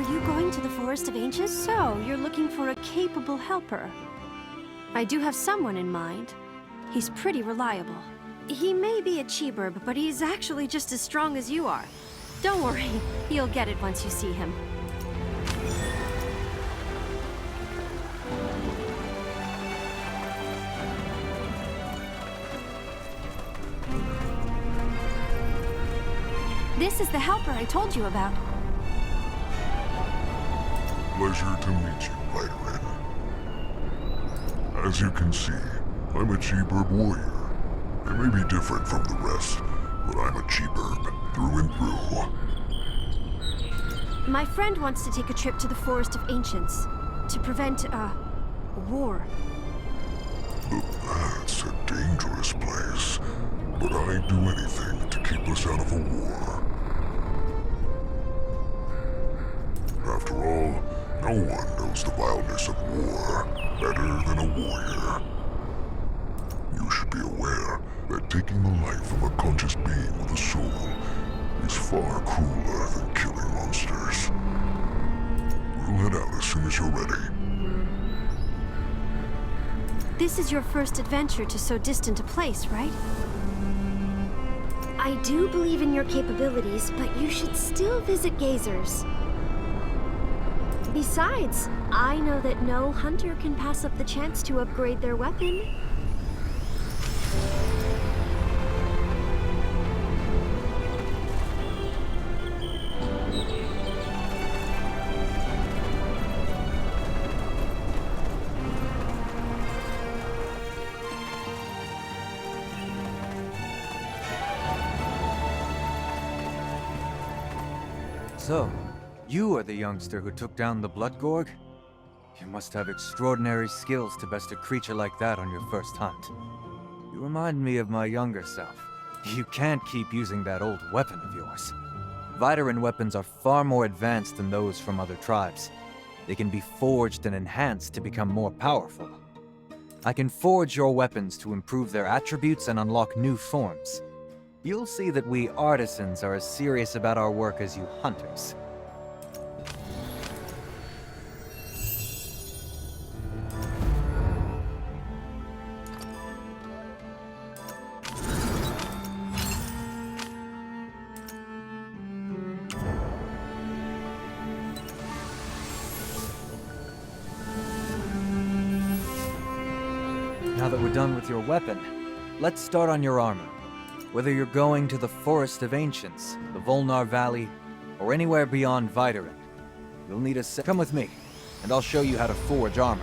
you going to the Forest of Ancients? So, you're looking for a capable helper. I do have someone in mind. He's pretty reliable. He may be a Cheeburb, but he's actually just as strong as you are. Don't worry, you'll get it once you see him. This is the helper I told you about. Pleasure to meet you, Vidarin. As you can see, I'm a Cheeburb warrior. I may be different from the rest, but I'm a Cheeburb through and through. My friend wants to take a trip to the Forest of Ancients to prevent, a war. That's a dangerous place, but I'd do anything to keep us out of a war. After all, no one knows the vileness of war better than a warrior. You should be aware that taking the life of a conscious being with a soul is far crueler than killing monsters. We'll head out as soon as you're ready. This is your first adventure to so distant a place, right? I do believe in your capabilities, but you should still visit Gazers. Besides, I know that no hunter can pass up the chance to upgrade their weapon. So, you are the youngster who took down the Blood Gorg? You must have extraordinary skills to best a creature like that on your first hunt. You remind me of my younger self. You can't keep using that old weapon of yours. Vidarin weapons are far more advanced than those from other tribes. They can be forged and enhanced to become more powerful. I can forge your weapons to improve their attributes and unlock new forms. You'll see that we artisans are as serious about our work as you hunters. Now that we're done with your weapon, let's start on your armor. Whether you're going to the Forest of Ancients, the Volnar Valley, or anywhere beyond Vidarin, you'll need a set. Come with me, and I'll show you how to forge armor.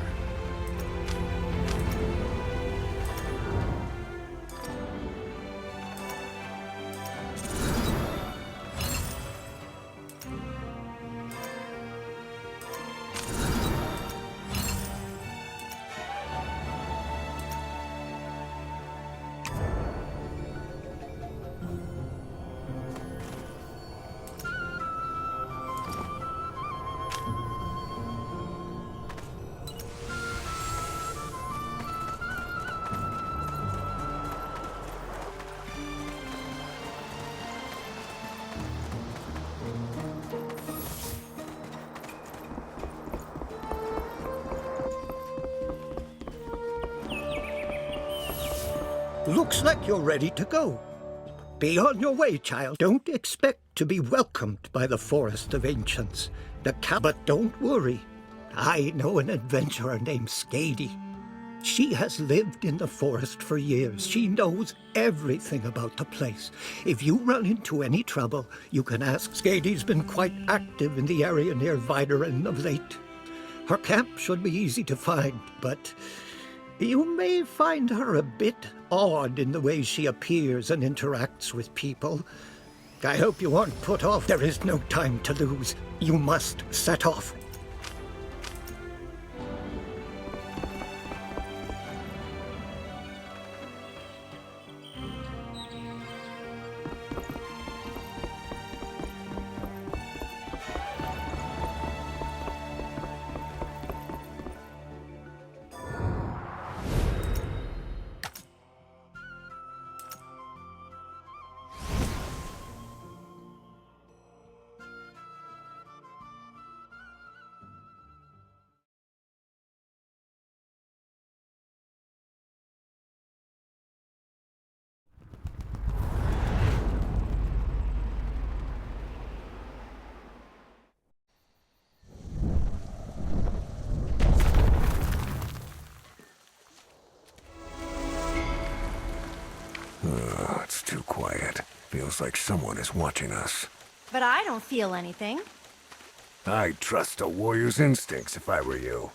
Looks like you're ready to go. Be on your way, child. Don't expect to be welcomed by the Forest of Ancients. But don't worry. I know an adventurer named Skady. She has lived in the forest for years. She knows everything about the place. If you run into any trouble, you can ask. Skady's been quite active in the area near Vidarin of late. Her camp should be easy to find, but you may find her a bit odd in the way she appears and interacts with people. I hope you aren't put off. There is no time to lose. You must set off. feels like someone is watching us. But I don't feel anything. I'd trust a warrior's instincts if I were you.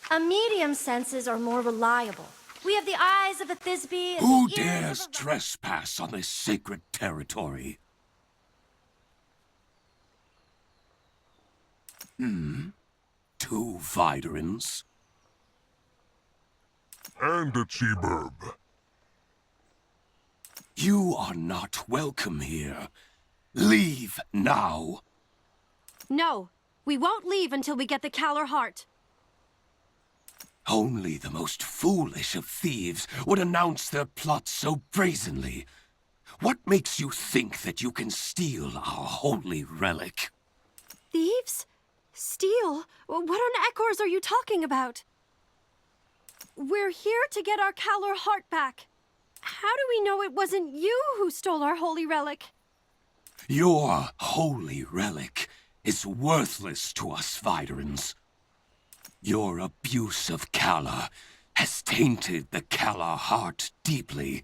A medium's senses are more reliable. We have the eyes of a Thisbe and Who the ears dares of a... trespass on this sacred territory? Two Viderans? And a Cheeburb. You are not welcome here. Leave now. No, we won't leave until we get the Kalar heart. Only the most foolish of thieves would announce their plot so brazenly. What makes you think that you can steal our holy relic? Thieves? Steal? What on Ekors are you talking about? We're here to get our Kalar heart back. How do we know it wasn't you who stole our holy relic? Your holy relic is worthless to us Viderans. Your abuse of Kalar has tainted the Kalar heart deeply.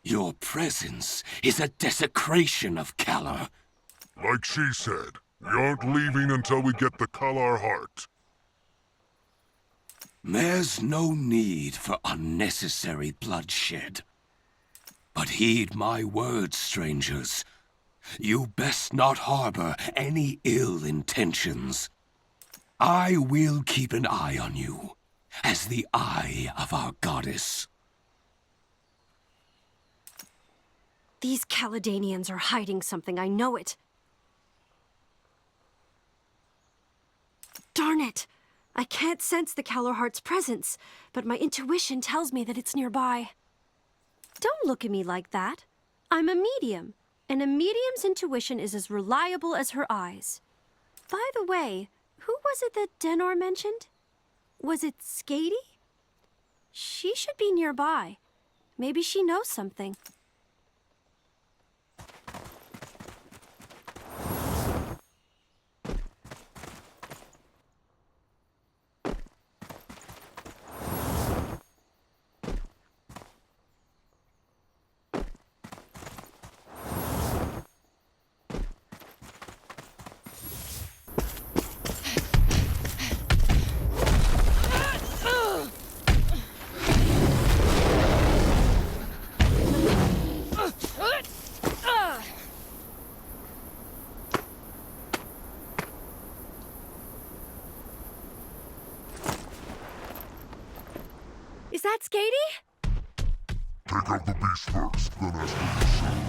Your presence is a desecration of Kalar. Like she said, we aren't leaving until we get the Kalar heart. There's no need for unnecessary bloodshed. But heed my words, strangers. You best not harbor any ill intentions. I will keep an eye on you, as the eye of our goddess. These Kalydanians are hiding something, I know it. Darn it! I can't sense the Kalar heart's presence, but my intuition tells me that it's nearby. Don't look at me like that. I'm a medium, and a medium's intuition is as reliable as her eyes. By the way, who was it that Denor mentioned? Was it Skady? She should be nearby. Maybe she knows something. Is that Skady? Take out the beast first, then ask her to sing.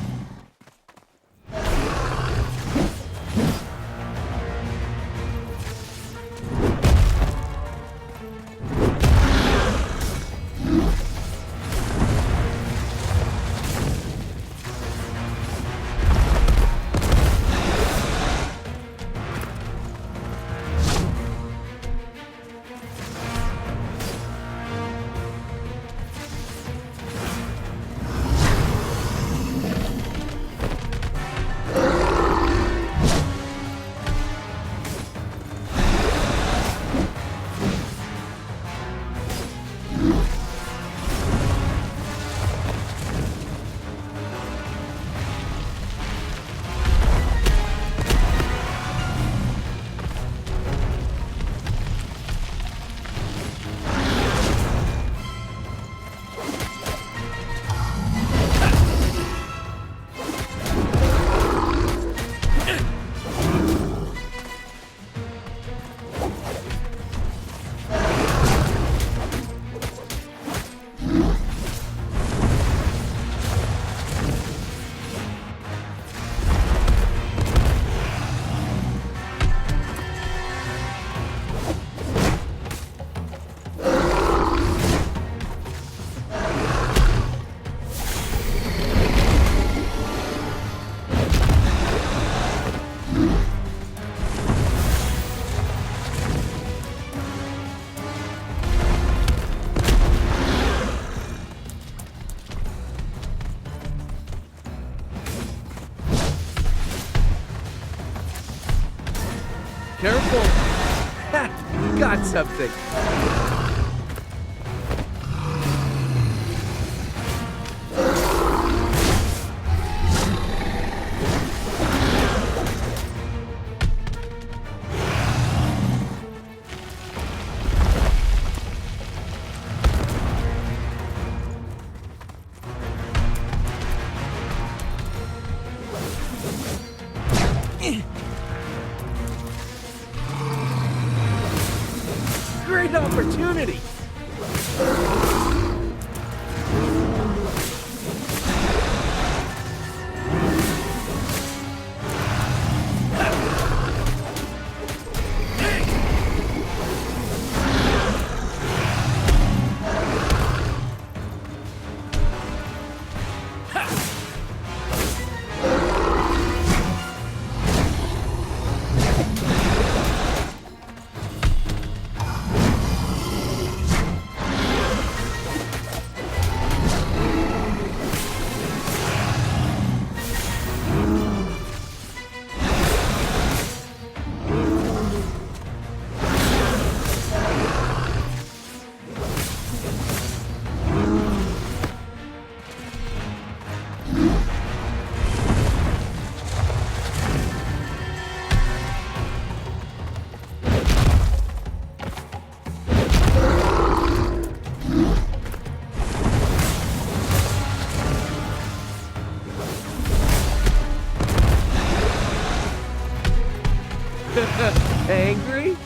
Careful! Ha! Got something! great opportunity! Angry?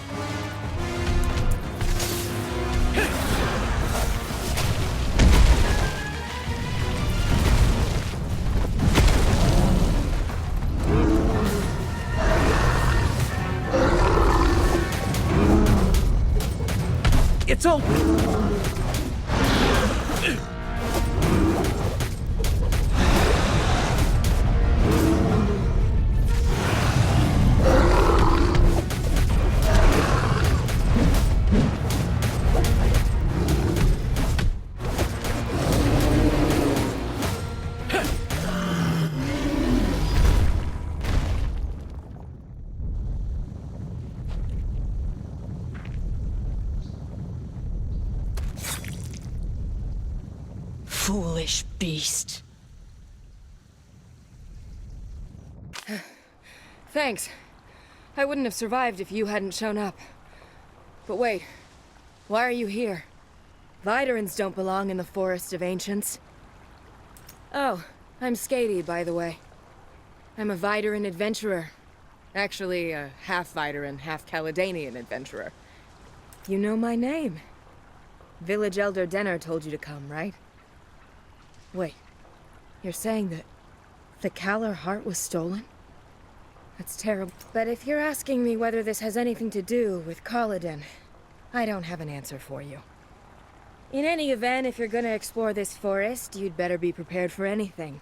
It's over! Foolish beast. Thanks. I wouldn't have survived if you hadn't shown up. But wait, why are you here? Viderans don't belong in the Forest of Ancients. Oh, I'm Skady, by the way. I'm a Videran adventurer. Actually, a half Videran, half Kalydanian adventurer. You know my name. Village Elder Denner told you to come, right? Wait, you're saying that the Kalar heart was stolen? That's terrible. But if you're asking me whether this has anything to do with Kalydin, I don't have an answer for you. In any event, if you're gonna explore this forest, you'd better be prepared for anything.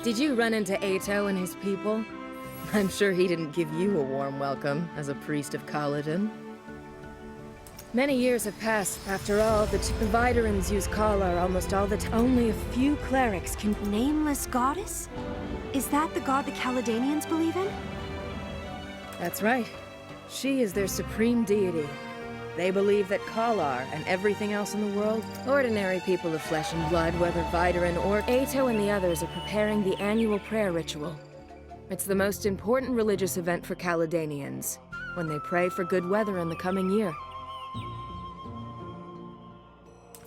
Did you run into Ato and his people? I'm sure he didn't give you a warm welcome as a priest of Kalydin. Many years have passed. After all, the Viderans use Kalar almost all the time. Only a few clerics can... Nameless goddess? Is that the god the Kalydanians believe in? That's right. She is their supreme deity. They believe that Kalar and everything else in the world, ordinary people of flesh and blood, whether Videran or Ato and the others, are preparing the annual prayer ritual. It's the most important religious event for Kalydanians, when they pray for good weather in the coming year.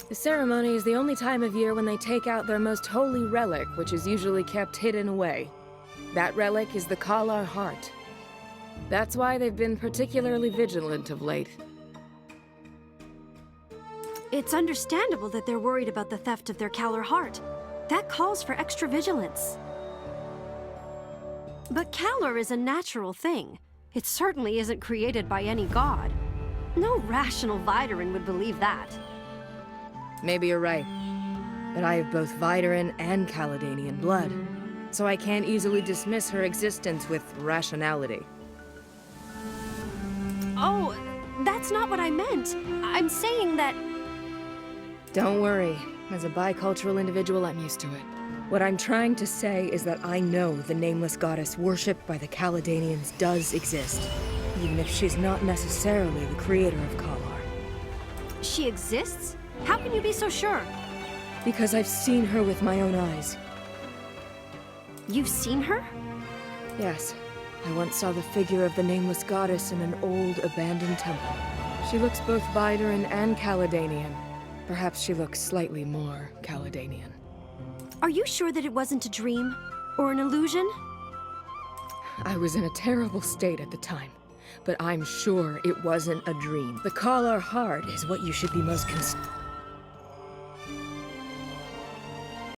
The ceremony is the only time of year when they take out their most holy relic, which is usually kept hidden away. That relic is the Kalar heart. That's why they've been particularly vigilant of late. It's understandable that they're worried about the theft of their Kalar heart. That calls for extra vigilance. But Kalar is a natural thing. It certainly isn't created by any god. No rational Videran would believe that. Maybe you're right. But I have both Videran and Kalydanian blood, so I can't easily dismiss her existence with rationality. Oh, that's not what I meant. I'm saying that... Don't worry. As a bicultural individual, I'm used to it. What I'm trying to say is that I know the nameless goddess worshipped by the Kalydanians does exist, even if she's not necessarily the creator of Kalar. She exists? How can you be so sure? Because I've seen her with my own eyes. You've seen her? Yes. I once saw the figure of the nameless goddess in an old, abandoned temple. She looks both Vidaran and Kalydanian. Perhaps she looks slightly more Kalydanian. Are you sure that it wasn't a dream? Or an illusion? I was in a terrible state at the time, but I'm sure it wasn't a dream. The Kalar heart is what you should be most concerned.